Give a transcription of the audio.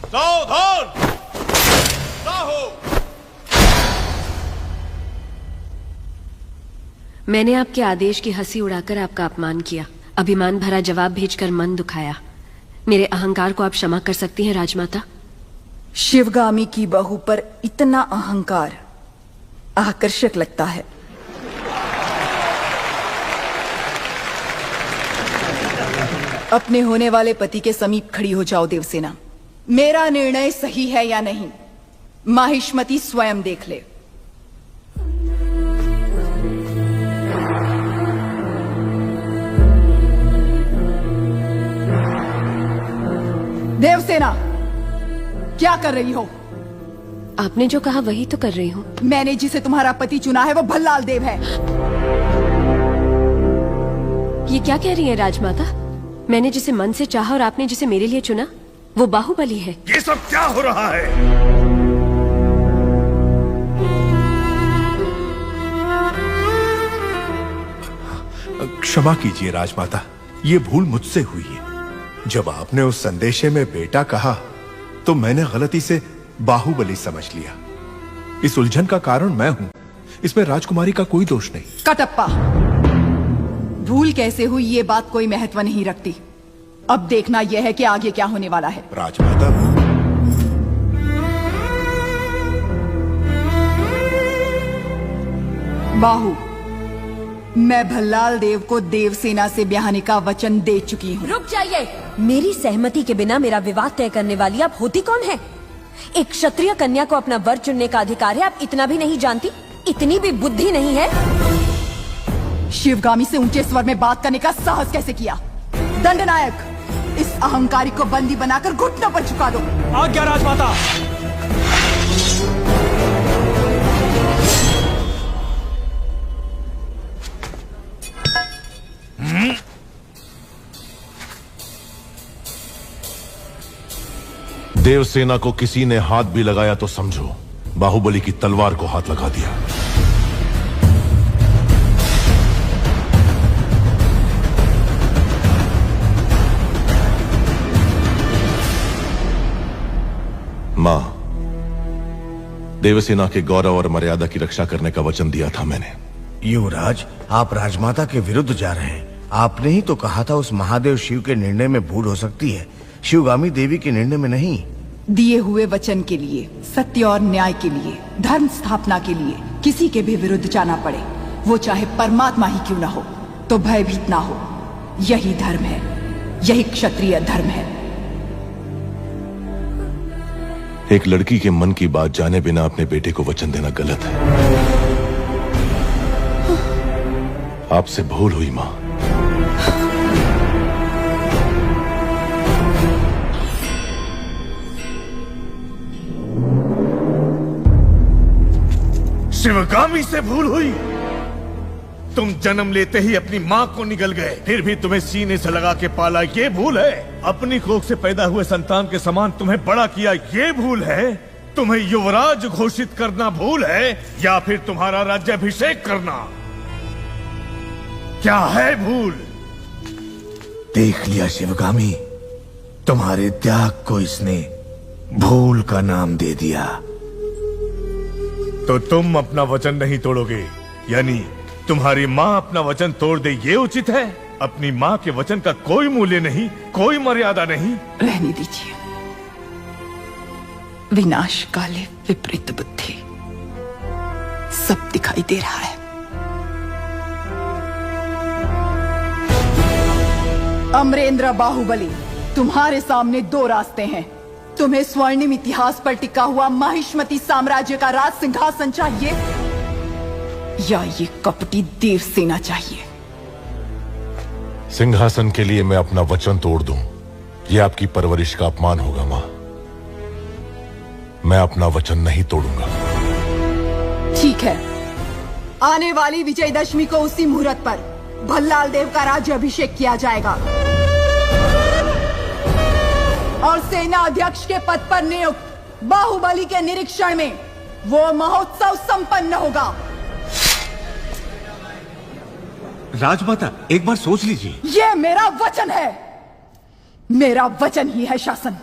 सावधान! साहो! मैंने आपके आदेश की हंसी उड़ाकर आपका अपमान किया, अभिमान भरा जवाब भेजकर मन दुखाया। मेरे अहंकार को आप क्षमा कर सकती हैं राजमाता? शिवगामी की बहू पर इतना अहंकार आकर्षक लगता है। अपने होने वाले पति के समीप खड़ी हो जाओ देवसेना। मेरा निर्णय सही है या नहीं, माहिष्मती स्वयं देख ले। देवसेना, क्या कर रही हो? आपने जो कहा वही तो कर रही हूँ। मैंने जिसे तुम्हारा पति चुना है वो भल्लाल देव है। ये क्या कह रही है राजमाता? मैंने जिसे मन से चाहा और आपने जिसे मेरे लिए चुना वो बाहुबली है। ये सब क्या हो रहा है? क्षमा कीजिए राजमाता, ये भूल मुझसे हुई है। जब आपने उस संदेशे में बेटा कहा तो मैंने गलती से बाहुबली समझ लिया। इस उलझन का कारण मैं हूं, इसमें राजकुमारी का कोई दोष नहीं। कटप्पा, भूल कैसे हुई ये बात कोई महत्व नहीं रखती। अब देखना यह है कि आगे क्या होने वाला है। राजमाता, बाहु, मैं भल्लाल देव को देवसेना से ब्याहने का वचन दे चुकी हूँ। रुक जाइए। मेरी सहमति के बिना मेरा विवाह तय करने वाली आप होती कौन है? एक क्षत्रिय कन्या को अपना वर चुनने का अधिकार है, आप इतना भी नहीं जानती? इतनी भी बुद्धि नहीं है? शिवगामी से ऊंचे स्वर में बात करने का साहस कैसे किया? दंडनायक, इस अहंकारी को बंदी बनाकर घुटनों पर झुका दो। आज्ञा राजमाता। देवसेना को किसी ने हाथ भी लगाया तो समझो बाहुबली की तलवार को हाथ लगा दिया। मां, देवसेना के गौरव और मर्यादा की रक्षा करने का वचन दिया था मैंने। युवराज, आप राजमाता के विरुद्ध जा रहे हैं। आपने ही तो कहा था उस महादेव शिव के निर्णय में भूल हो सकती है, शिवगामी देवी के निर्णय में नहीं। दिए हुए वचन के लिए, सत्य और न्याय के लिए, धर्म स्थापना के लिए किसी के भी विरुद्ध जाना पड़े, वो चाहे परमात्मा ही क्यों ना हो, तो भयभीत ना हो। यही धर्म है, यही क्षत्रिय धर्म है। एक लड़की के मन की बात जाने बिना अपने बेटे को वचन देना गलत है। आपसे भूल हुई मां। शिवगामी से भूल हुई? तुम जन्म लेते ही अपनी माँ को निगल गए, फिर भी तुम्हें सीने से लगा के पाला, ये भूल है? अपनी कोख से पैदा हुए संतान के समान तुम्हें बड़ा किया, ये भूल है? तुम्हें युवराज घोषित करना भूल है, या फिर तुम्हारा राज्याभिषेक करना? क्या है भूल? देख लिया शिवगामी, तुम्हारे त्याग को इसने भूल का नाम दे दिया। तो तुम अपना वचन नहीं तोड़ोगे, यानी तुम्हारी माँ अपना वचन तोड़ दे, ये उचित है? अपनी माँ के वचन का कोई मूल्य नहीं, कोई मर्यादा नहीं? रहने दीजिए। विनाश काले विपरीत बुद्धि, सब दिखाई दे रहा है। अमरेंद्र बाहुबली, तुम्हारे सामने दो रास्ते हैं। तुम्हें स्वर्णिम इतिहास पर टिका हुआ माहिष्मती साम्राज्य का राज सिंहासन चाहिए, या ये कपटी देवसेना चाहिए? सिंहासन के लिए मैं अपना वचन तोड़ दूं, यह आपकी परवरिश का अपमान होगा मां। मैं अपना वचन नहीं तोड़ूंगा। ठीक है, आने वाली विजयदशमी को उसी मुहूर्त पर भल्लाल देव का राज्य अभिषेक किया जाएगा और सेना अध्यक्ष के पद पर नियुक्त बाहुबली के निरीक्षण में वो महोत्सव संपन्न होगा। राजमाता, एक बार सोच लीजिए। ये मेरा वचन है, मेरा वचन ही है शासन।